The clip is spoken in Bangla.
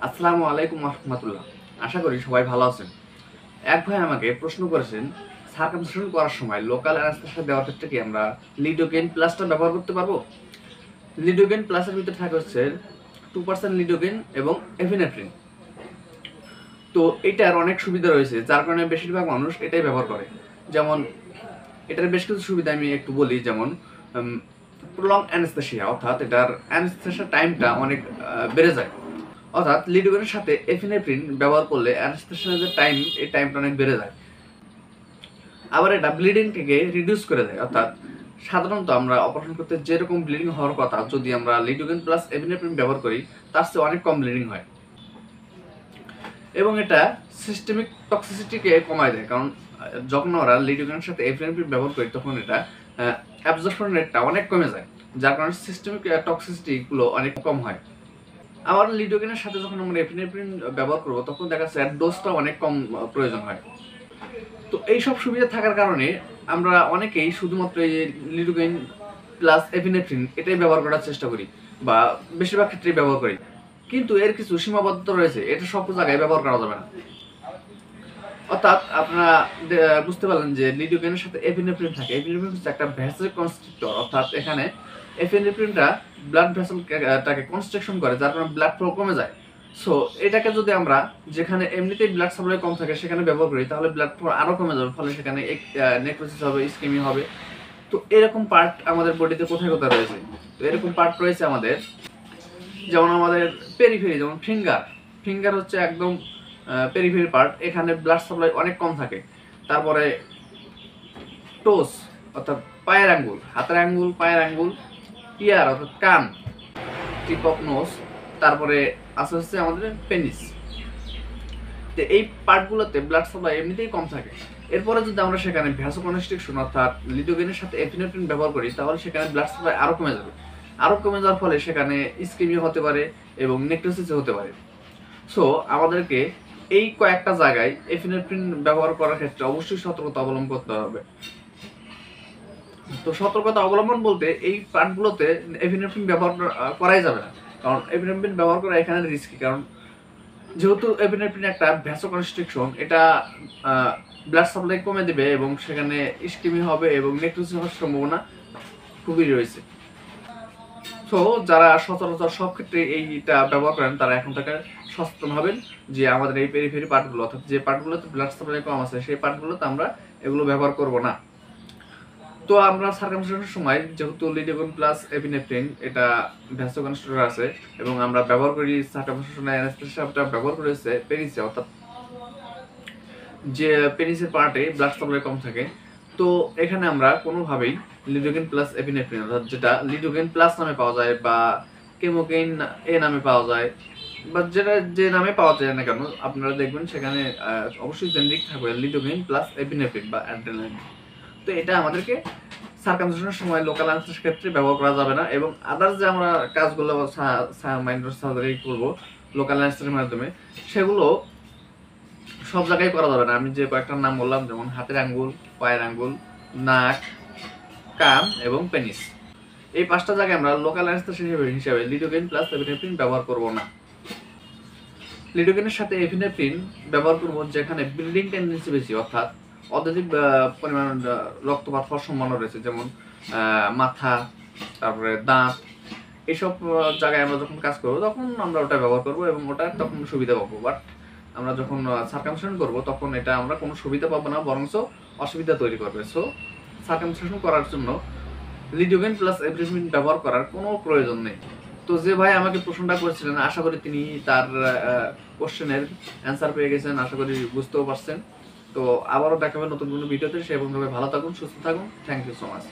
আসসালামু আলাইকুম রহমতুল্লাহ। আশা করি সবাই ভালো আছেন। এক ভাই আমাকে প্রশ্ন করেছেন, সার্কামসিশন করার সময় লোকাল অ্যানেস্থেসিয়া দেওয়ার ক্ষেত্রে কি আমরা লিডোকেইন প্লাসটা ব্যবহার করতে পারবো? লিডোকেইন প্লাসের ভিতরে থাকে হচ্ছে 2% লিডোকেইন এবং এফিনেফ্রিন। তো এটার অনেক সুবিধা রয়েছে, যার কারণে বেশিরভাগ মানুষ এটাই ব্যবহার করে। যেমন এটার বেশ কিছু সুবিধা আমি একটু বলি, যেমন প্রলং অ্যানেস্থেসিয়া, অর্থাৎ এটার অ্যানেস্থেসিয়া টাইমটা অনেক বেড়ে যায়। অর্থাৎ লিডোকেইনের সাথে এফিনেফ্রিন ব্যবহার করলে অ্যানেস্থেসিয়ার যে টাইম, এই টাইমটা অনেক বেড়ে যায়। আবার এটা ব্লিডিংকে রিডিউস করে দেয়, অর্থাৎ সাধারণত আমরা অপারেশন করতে যেরকম ব্লিডিং হওয়ার কথা, যদি আমরা লিডোকেইন প্লাস এফিনেফ্রিন ব্যবহার করি তার চেয়ে অনেক কম ব্লিডিং হয়। এবং এটা সিস্টেমিক টক্সিসিটিকে কমায় দেয়, কারণ যখন আমরা লিডোকেইনের সাথে এফিনেফ্রিন ব্যবহার করি তখন এটা অ্যাবজর্পশন রেটটা অনেক কমে যায়, যার কারণে সিস্টেমিক টক্সিসিটিগুলো অনেক কম হয়। আবার লিডোকেইনের সাথে যখন আমরা এফিনেফ্রিন ব্যবহার করব তখন দেখা যাচ্ছে ডোজটা অনেক কম প্রয়োজন হয়। তো এই সব সুবিধা থাকার কারণে আমরা অনেকেই শুধুমাত্র এই লিডোকেইন প্লাস এফিনেফ্রিন এটাই ব্যবহার করার চেষ্টা করি, বা বেশিরভাগ ক্ষেত্রেই ব্যবহার করি। কিন্তু এর কিছু সীমাবদ্ধতা রয়েছে, এটা সব জায়গায় ব্যবহার করা যাবে না। অর্থাৎ আপনারা বুঝতে পারলেন যে লিডোকেইনের সাথে এফিনেফ্রিন থাকে। এফিনেফ্রিন হচ্ছে একটা ভ্যাসেল কনস্ট্রিক্টর, অর্থাৎ এখানে এফিনেফ্রিনটা ব্লাড ভ্যাসেলটাকে কনস্ট্রাকশন করে, যার কারণে ব্লাড ফ্লো কমে যায়। সো এটাকে যদি আমরা যেখানে এমনিতেই ব্লাড সাপ্লাই কম থাকে সেখানে ব্যবহার করি, তাহলে ব্লাড ফ্লো আরো কমে যাবে, ফলে সেখানে নেক্রোসিস হবে, ইসকেমি হবে। তো এরকম পার্ট আমাদের বডিতে কোথায় কোথায় রয়েছে? তো এরকম পার্ট রয়েছে আমাদের, যেমন আমাদের পেরিফেরি, যেমন ফিঙ্গার। ফিঙ্গার হচ্ছে একদম পেরিফেরি পার্ট, এখানে ব্লাড সাপ্লাই অনেক কম থাকে। তারপরে টোস, অর্থাৎ পায়ের আঙ্গুল, হাতের আঙ্গুল, পায়ের আঙ্গুল, ইয়ার অর্থাৎ কান, টিপ অফ নোজ, তারপরে আছে হচ্ছে আমাদের পেনিস। তো এই পার্টগুলোতে ব্লাড সাপ্লাই এমনিতেই কম থাকে। এরপরে যদি আমরা সেখানে ভ্যাসোকনস্ট্রিকশন অর্থাৎ লিডোকেইনের সাথে এফিনেফ্রিন ব্যবহার করি, তাহলে সেখানে ব্লাড সাপ্লাই আরো কমে যাবে। আরো কমে যাওয়ার ফলে সেখানে ইসকেমিয়া হতে পারে এবং নেক্রোসিস হতে পারে। সো আমাদেরকে এই কয়েকটা জায়গায় এফিনেফ্রিন ব্যবহার করার ক্ষেত্রে অবশ্যই সতর্কতা অবলম্বন করতে হবে। তো সতর্কতা অবলম্বন বলতে এই পার্টগুলোতে এফিনেফ্রিন ব্যবহার করাই যাবে না, কারণ এফিনেফ্রিন ব্যবহার করা এখানে রিস্কি। কারণ যেহেতু এপিনেফ্রিন একটা ভ্যাসোকনস্ট্রিকশন, এটা ব্লাড সাপ্লাই কমে দেবে এবং সেখানে ইসকেমি হবে এবং নেক্রোসিস হওয়ার সম্ভাবনা খুবই রয়েছে। সো যারা সচরাচর সব ক্ষেত্রে এইটা ব্যবহার করেন তারা এখন থেকে সচেতন হবেন যে আমাদের এই পেরিফেরি পার্টগুলো, অর্থাৎ যে পার্টগুলোতে ব্লাড সাপ্লাই কম আছে সেই পার্টগুলোতে আমরা এগুলো ব্যবহার করব না। তো আমরা সার্কামসিশনের সময় যেহেতু লিডোকেইন প্লাস এপিনেফ্রিন এটা ভ্যাসোকনস্ট্রিক্টর আছে এবং আমরা ব্যবহার করি সার্কামসিশনে অ্যানেস্থেসিয়াটা ব্যবহার করেছে পেনিসে, অর্থাৎ যে পেনিসের পার্টে ব্লাড সাপ্লাই কম থাকে। তো এখানে আমরা কোনোভাবেই লিডোকেইন প্লাস এপিনেফ্রিন, অর্থাৎ যেটা লিডোকেইন প্লাস নামে পাওয়া যায় বা কেমোকেইন এ নামে পাওয়া যায়, বা যেটা যে নামে পাওয়া যায় না কেন, আপনারা দেখবেন সেখানে অবশ্যই জেনেরিক থাকবে লিডোকেইন প্লাস এপিনেফ্রিন বা অ্যাড্রেনালিন। তো এটা আমাদেরকে সার্কামসিশনের সময় লোকাল অ্যানেস্থেসিয়ার ক্ষেত্রে ব্যবহার করা যাবে না, এবং আদার্স যে আমরা কাজগুলো মাইনর সার্জারি করব লোকাল অ্যানেস্থেসিয়ার মাধ্যমে, সেগুলো সব জায়গায় করা যাবে না। আমি যে কয়েকটার নাম বললাম, যেমন হাতের আঙ্গুল, পায়ের আঙ্গুল, নাক, কান এবং পেনিস, এই 5টা জায়গায় আমরা লোকাল অ্যানেস্থেসিয়া হিসেবে লিডোকেইন প্লাস এপিনেফ্রিন ব্যবহার করব না। লিডোকেইনের সাথে এপিনেফ্রিন ব্যবহার করব যেখানে ব্লিডিং টেন্ডেন্সি বেশি, অর্থাৎ অত্যধিক পরিমাণ রক্তপাত হওয়ার সম্ভাবনা রয়েছে, যেমন মাথা, তারপরে দাঁত, এইসব জায়গায় আমরা যখন কাজ করবো তখন আমরা ওটা ব্যবহার করবো এবং ওটা তখন সুবিধা পাবো। বাট আমরা যখন সার্কামসিশন করবো তখন এটা আমরা কোনো সুবিধা পাবো না, বরঞ্চ অসুবিধা তৈরি করবে। সো সার্কামসিশন করার জন্য লিডোকেইন প্লাস এপিনেফ্রিন ব্যবহার করার কোনো প্রয়োজন নেই। তো যে ভাই আমাকে প্রশ্নটা করেছিলেন, আশা করি তিনি তার কোশ্চেনের অ্যান্সার পেয়ে গেছেন, আশা করি বুঝতেও পারছেন। তো আবারও দেখা হবে নতুন কোনো ভিডিওতে। সে ভাবে ভালো থাকুন, সুস্থ থাকুন। Thank you so much.